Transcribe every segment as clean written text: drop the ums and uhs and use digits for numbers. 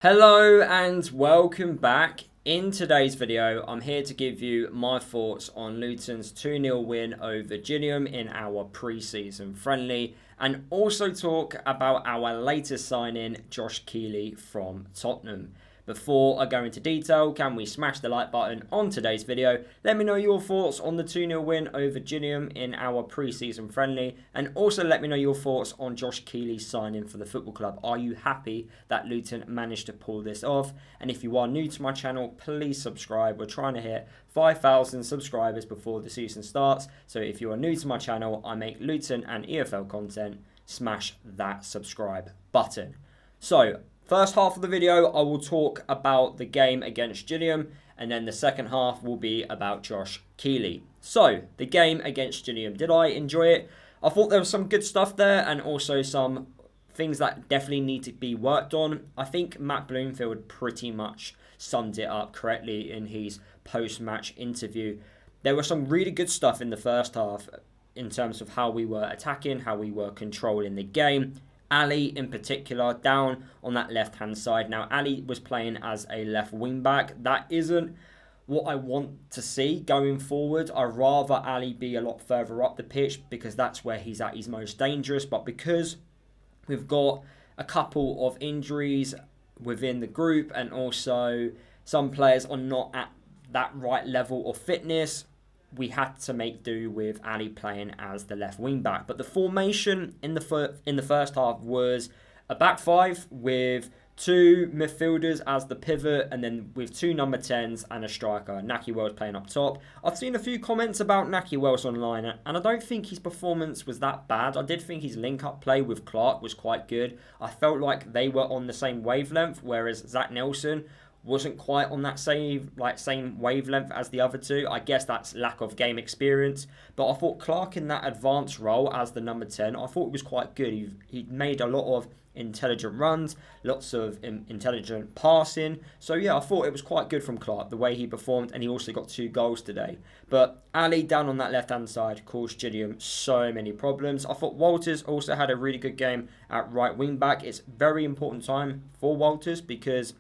Hello and welcome back. In today's video, I'm here to give you my thoughts on Luton's 2-0 win over Gillingham in our pre-season friendly, and also talk about our latest signing, Josh Keeley from Tottenham. Before I go into detail, can we smash the like button on today's video? Let me know your thoughts on the 2-0 win over Gillingham in our pre-season friendly, and also let me know your thoughts on Josh Keeley's signing for the football club. Are you happy that Luton managed to pull this off? And if you are new to my channel, please subscribe. We're trying to hit 5,000 subscribers before the season starts. So if you are new to my channel, I make Luton and EFL content. Smash that subscribe button. So, first half of the video, I will talk about the game against Gillingham, and then the second half will be about Josh Keeley. So, the game against Gillingham, did I enjoy it? I thought there was some good stuff there, and also some things that definitely need to be worked on. I think Matt Bloomfield pretty much summed it up correctly in his post-match interview. There was some really good stuff in the first half in terms of how we were attacking, how we were controlling the game. Alli in particular down on that left hand side. Now Alli was playing as a left wing back. That isn't what I want to see going forward. I'd rather Alli be a lot further up the pitch because that's where he's at his most dangerous. But because we've got a couple of injuries within the group and also some players are not at that right level of fitness, we had to make do with Alli playing as the left wing back. But the formation in the first half was a back five with two midfielders as the pivot, and then with two number 10s and a striker. Nahki Wells playing up top. I've seen a few comments about Nahki Wells online, and I don't think his performance was that bad. I did think his link-up play with Clark was quite good. I felt like they were on the same wavelength, whereas Zach Nelson wasn't quite on that same wavelength as the other two. I guess that's lack of game experience. But I thought Clark in that advanced role as the number 10, I thought it was quite good. He made a lot of intelligent runs, lots of intelligent passing. So yeah, I thought it was quite good from Clark, the way he performed, and he also got 2 goals today. But Alli down on that left-hand side caused Gillingham so many problems. I thought Walters also had a really good game at right wing-back. It's very important time for Walters because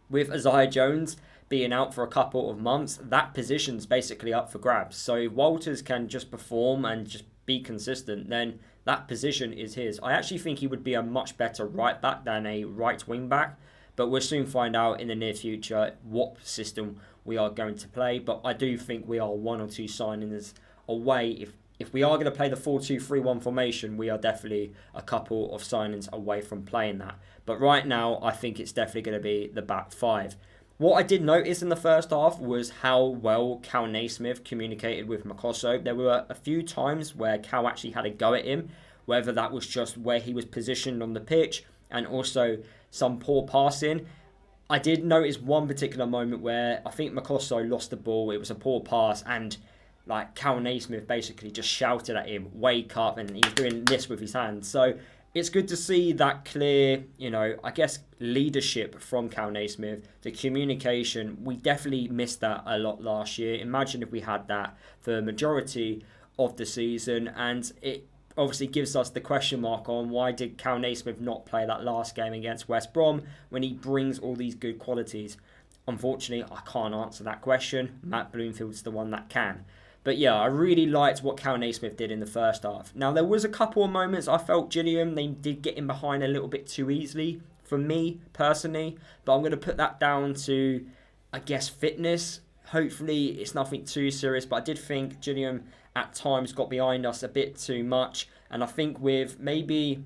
with Isaiah Jones being out for a couple of months, that position's basically up for grabs. So if Walters can just perform and just be consistent, then that position is his. I actually think he would be a much better right back than a right wing back, but we'll soon find out in the near future what system we are going to play. But I do think we are 1 or 2 signings away. If we are going to play the 4-2-3-1 formation, we are definitely a couple of signings away from playing that. But right now, I think it's definitely going to be the back 5. What I did notice in the first half was how well Cal Naismith communicated with Makosso. There were a few times where Cal actually had a go at him, whether that was just where he was positioned on the pitch and also some poor passing. I did notice one particular moment where I think Makosso lost the ball. It was a poor pass, and Cal Naismith basically just shouted at him, "Wake up," and he was doing this with his hands. So it's good to see that clear, I guess, leadership from Cal Naismith, the communication. We definitely missed that a lot last year. Imagine if we had that for the majority of the season, and it obviously gives us the question mark on why did Cal Naismith not play that last game against West Brom when he brings all these good qualities. Unfortunately, I can't answer that question. Matt Bloomfield's the one that can. But yeah, I really liked what Cal Naismith did in the first half. Now, there was a couple of moments I felt Gillingham, they did get in behind a little bit too easily for me, personally. But I'm going to put that down to, I guess, fitness. Hopefully, it's nothing too serious. But I did think Gillingham, at times, got behind us a bit too much. And I think with maybe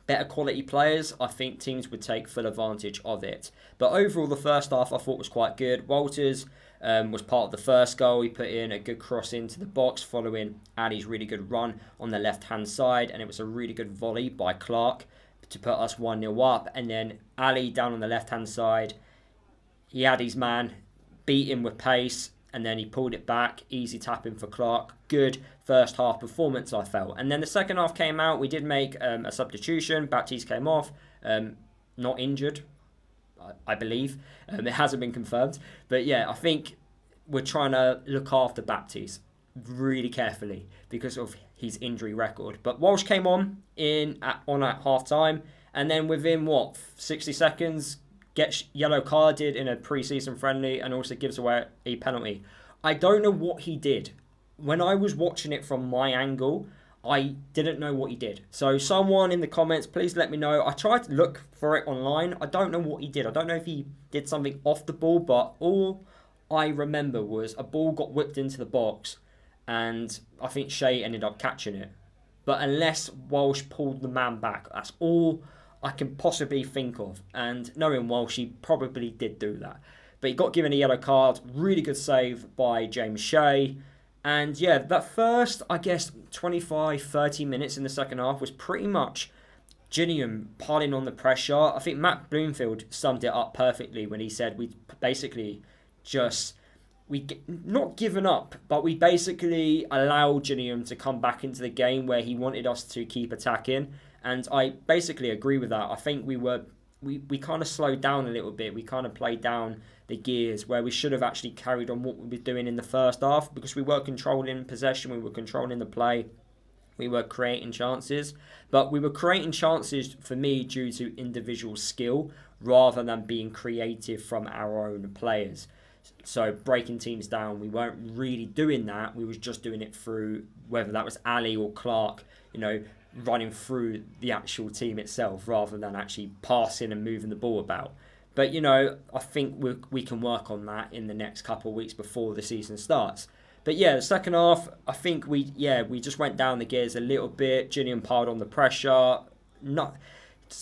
better quality players, I think teams would take full advantage of it. But overall, the first half I thought was quite good. Walters was part of the first goal. He put in a good cross into the box following Alli's really good run on the left-hand side. And it was a really good volley by Clark to put us 1-0 up. And then Alli down on the left-hand side, he had his man, beat him with pace, and then he pulled it back. Easy tapping for Clark. Good first half performance, I felt. And then the second half came out. We did make a substitution. Baptiste came off. Not injured, I believe. It hasn't been confirmed. But yeah, I think we're trying to look after Baptiste really carefully because of his injury record. But Walsh came on at half time, and then within 60 seconds, gets yellow carded in a pre-season friendly and also gives away a penalty. I don't know what he did. When I was watching it from my angle, I didn't know what he did. So someone in the comments, please let me know. I tried to look for it online. I don't know what he did. I don't know if he did something off the ball, but all I remember was a ball got whipped into the box and I think Shea ended up catching it. But unless Walsh pulled the man back, that's all I can possibly think of. And knowing Walsh, he probably did do that. But he got given a yellow card. Really good save by James Shea. And yeah, that first, I guess, 25, 30 minutes in the second half was pretty much Gillingham piling on the pressure. I think Matt Bloomfield summed it up perfectly when he said we basically not given up, but we basically allowed Gillingham to come back into the game where he wanted us to keep attacking. And I basically agree with that. I think we kind of slowed down a little bit. We kind of played down the gears where we should have actually carried on what we were doing in the first half, because we were controlling possession, we were controlling the play, we were creating chances. But we were creating chances, for me, due to individual skill rather than being creative from our own players. So breaking teams down, we weren't really doing that. We was just doing it through, whether that was Alli or Clark, running through the actual team itself rather than actually passing and moving the ball about. But, I think we can work on that in the next couple of weeks before the season starts. But yeah, the second half, I think we just went down the gears a little bit. Gillingham piled on the pressure.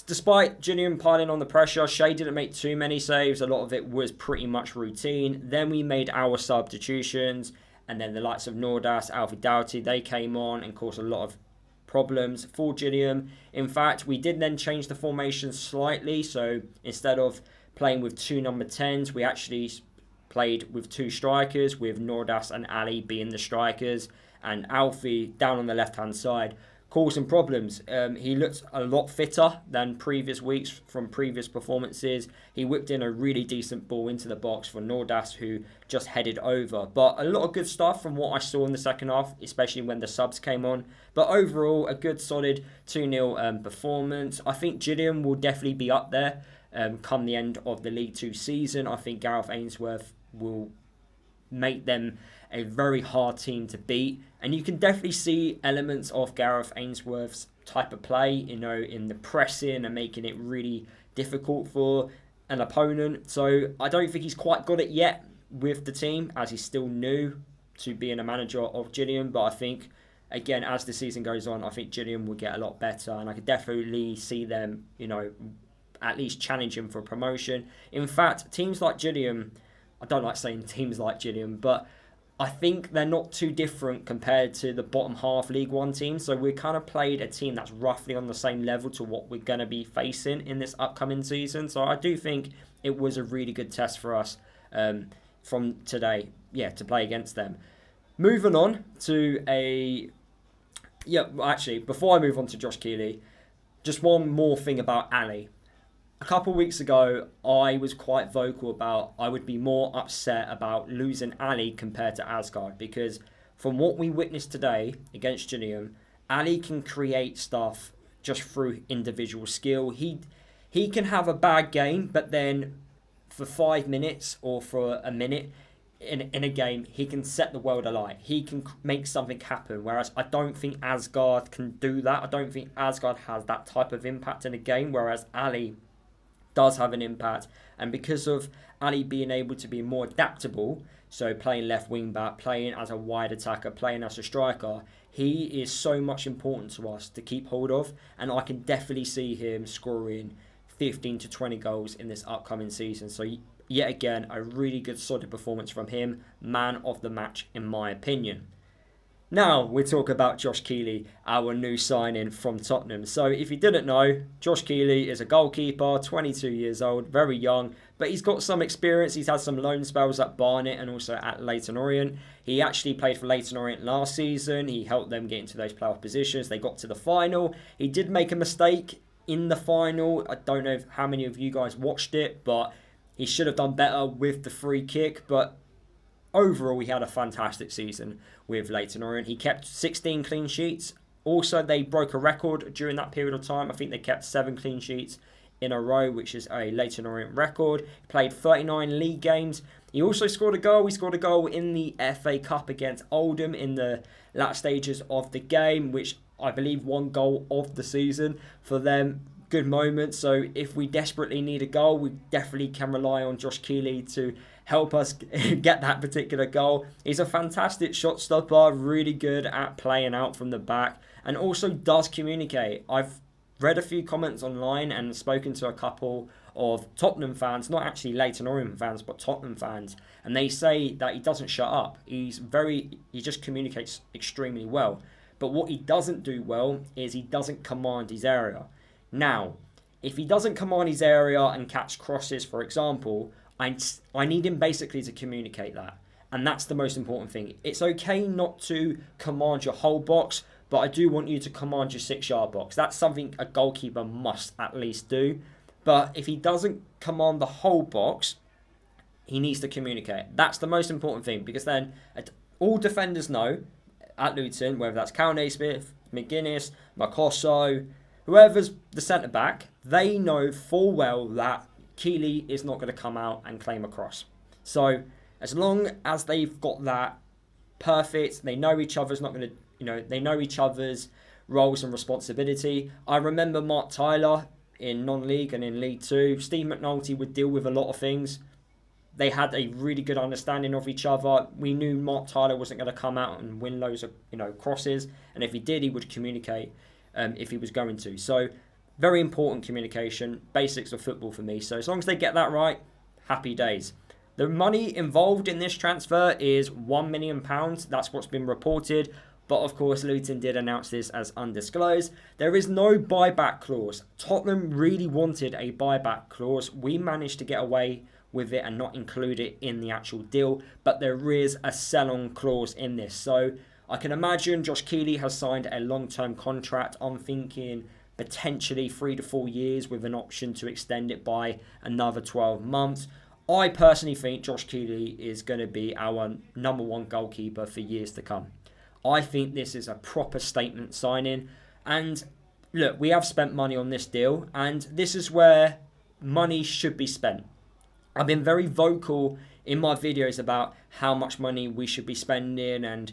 Despite Gillingham piling on the pressure, Shea didn't make too many saves. A lot of it was pretty much routine. Then we made our substitutions. And then the likes of Nordas, Alfie Doughty, they came on and caused a lot of problems for Gillingham. In fact, we did then change the formation slightly. So instead of playing with 2 number 10s, we actually played with 2 strikers, with Nordas and Alli being the strikers, and Alfie down on the left-hand side, causing problems. He looked a lot fitter than previous weeks from previous performances. He whipped in a really decent ball into the box for Nordas, who just headed over. But a lot of good stuff from what I saw in the second half, especially when the subs came on. But overall, a good solid 2-0 performance. I think Gillingham will definitely be up there come the end of the League 2 season. I think Gareth Ainsworth will make them a very hard team to beat. And you can definitely see elements of Gareth Ainsworth's type of play, in the pressing and making it really difficult for an opponent. So I don't think he's quite got it yet with the team, as he's still new to being a manager of Gillingham. But I think, again, as the season goes on, I think Gillingham will get a lot better. And I could definitely see them, at least challenging for promotion. In fact, teams like Gillingham, I don't like saying teams like Gillingham, but I think they're not too different compared to the bottom half League 1 team. So we kind of played a team that's roughly on the same level to what we're going to be facing in this upcoming season. So I do think it was a really good test for us from today, to play against them. Moving on to before I move on to Josh Keeley, just one more thing about Alli. A couple of weeks ago, I was quite vocal about I would be more upset about losing Alli compared to Asgard, because from what we witnessed today against Gillingham, Alli can create stuff just through individual skill. He can have a bad game, but then for 5 minutes or for a minute in a game, he can set the world alight. He can make something happen, whereas I don't think Asgard can do that. I don't think Asgard has that type of impact in a game, whereas Alli does have an impact. And because of Alli being able to be more adaptable, so playing left wing back, playing as a wide attacker, playing as a striker, he is so much important to us to keep hold of, and I can definitely see him scoring 15 to 20 goals in this upcoming season. So yet again, a really good solid performance from him, man of the match in my opinion. Now we talk about Josh Keeley, our new signing from Tottenham. So if you didn't know, Josh Keeley is a goalkeeper, 22 years old, very young, but he's got some experience. He's had some loan spells at Barnet and also at Leyton Orient. He actually played for Leyton Orient last season. He helped them get into those playoff positions. They got to the final. He did make a mistake in the final. I don't know how many of you guys watched it, but he should have done better with the free kick. But overall, he had a fantastic season with Leyton Orient. He kept 16 clean sheets. Also, they broke a record during that period of time. I think they kept 7 clean sheets in a row, which is a Leyton Orient record. He played 39 league games. He also scored a goal. He scored a goal in the FA Cup against Oldham in the last stages of the game, which I believe one goal of the season for them. Good moment. So if we desperately need a goal, we definitely can rely on Josh Keeley to help us get that particular goal. He's a fantastic shot stopper, really good at playing out from the back, and also does communicate. I've read a few comments online and spoken to a couple of Tottenham fans, not actually Leyton Orient fans, but Tottenham fans, and they say that he doesn't shut up. He just communicates extremely well. But what he doesn't do well is he doesn't command his area. Now, if he doesn't command his area and catch crosses, for example, I need him basically to communicate that. And that's the most important thing. It's okay not to command your whole box, but I do want you to command your 6-yard box. That's something a goalkeeper must at least do. But if he doesn't command the whole box, he needs to communicate. That's the most important thing, because then all defenders know at Luton, whether that's Cal Naismith, McGuinness, Makosso, whoever's the centre-back, they know full well that Keeley is not going to come out and claim a cross. So as long as they've got that perfect, they know each other's not going to, they know each other's roles and responsibility. I remember Mark Tyler in non-league and in League 2. Steve McNulty would deal with a lot of things. They had a really good understanding of each other. We knew Mark Tyler wasn't going to come out and win loads of crosses, and if he did, he would communicate if he was going to. So very important communication, basics of football for me. So as long as they get that right, happy days. The money involved in this transfer is £1 million. That's what's been reported. But of course, Luton did announce this as undisclosed. There is no buyback clause. Tottenham really wanted a buyback clause. We managed to get away with it and not include it in the actual deal. But there is a sell-on clause in this. So I can imagine Josh Keeley has signed a long-term contract. I'm thinking potentially 3 to 4 years with an option to extend it by another 12 months. I personally think Josh Keeley is going to be our number one goalkeeper for years to come. I think this is a proper statement signing. And look, we have spent money on this deal, and this is where money should be spent. I've been very vocal in my videos about how much money we should be spending, and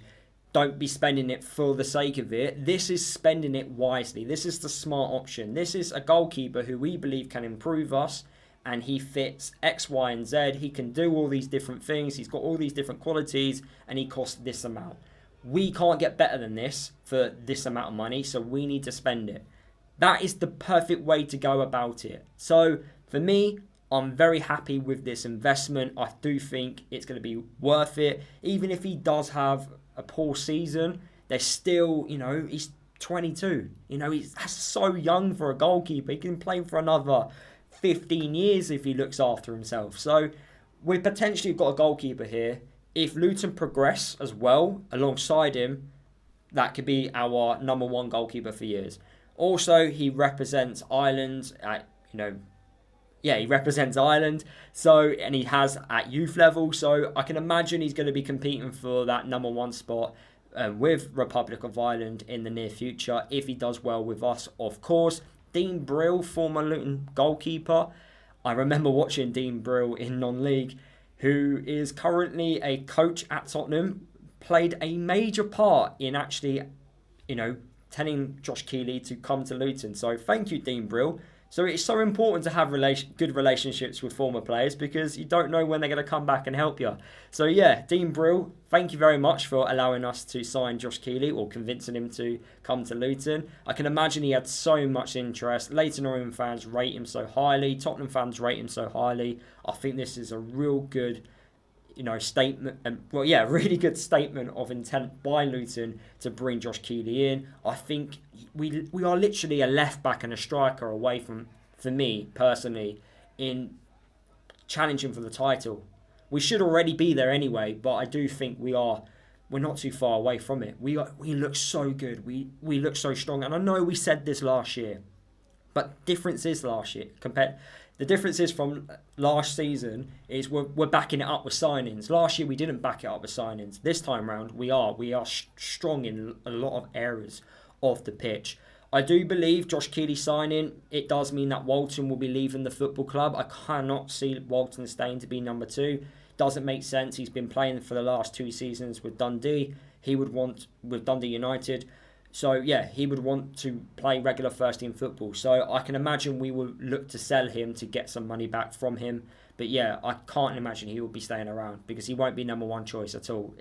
don't be spending it for the sake of it. This is spending it wisely. This is the smart option. This is a goalkeeper who we believe can improve us, and he fits X, Y, and Z. He can do all these different things. He's got all these different qualities, and he costs this amount. We can't get better than this for this amount of money, so we need to spend it. That is the perfect way to go about it. So for me, I'm very happy with this investment. I do think it's going to be worth it. Even if he does have a poor season, there's still, he's 22. He's so young for a goalkeeper. He can play for another 15 years if he looks after himself. So we've potentially got a goalkeeper here. If Luton progress as well alongside him, that could be our number one goalkeeper for years. Also, he represents Ireland he represents Ireland. So, and he has at youth level. So I can imagine he's going to be competing for that number one spot with Republic of Ireland in the near future, if he does well with us, of course. Dean Brill, former Luton goalkeeper. I remember watching Dean Brill in non-league, who is currently a coach at Tottenham, played a major part in actually, telling Josh Keeley to come to Luton. So thank you, Dean Brill. So it's so important to have good relationships with former players, because you don't know when they're going to come back and help you. So yeah, Dean Brill, thank you very much for allowing us to sign Josh Keeley, or convincing him to come to Luton. I can imagine he had so much interest. Leyton Orient fans rate him so highly. Tottenham fans rate him so highly. I think this is a real good statement, and really good statement of intent by Luton to bring Josh Keeley in. I think we are literally a left back and a striker away from, for me personally, in challenging for the title. We should already be there anyway, but I do think we're not too far away from it. We look so good. We look so strong, and I know we said this last year, but differences last year the differences from last season is we're backing it up with signings. Last year we didn't back it up with signings. This time round we are strong in a lot of areas of the pitch. I do believe Josh Keeley signing, it does mean that Walton will be leaving the football club. I cannot see Walton staying to be number 2. Doesn't make sense. He's been playing for the last 2 seasons with Dundee. He would want with Dundee United. So yeah, he would want to play regular first team football. So I can imagine we will look to sell him to get some money back from him. But yeah, I can't imagine he will be staying around because he won't be number 1 choice at all.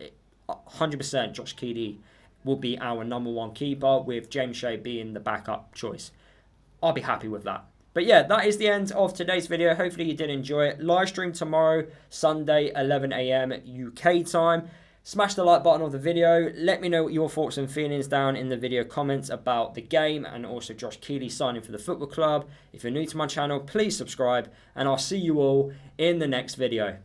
100% Josh Keeley will be our number 1 keeper, with James Shea being the backup choice. I'll be happy with that. But yeah, that is the end of today's video. Hopefully you did enjoy it. Live stream tomorrow, Sunday, 11 AM UK time. Smash the like button of the video. Let me know what your thoughts and feelings down in the video comments about the game and also Josh Keeley signing for the football club. If you're new to my channel, please subscribe, and I'll see you all in the next video.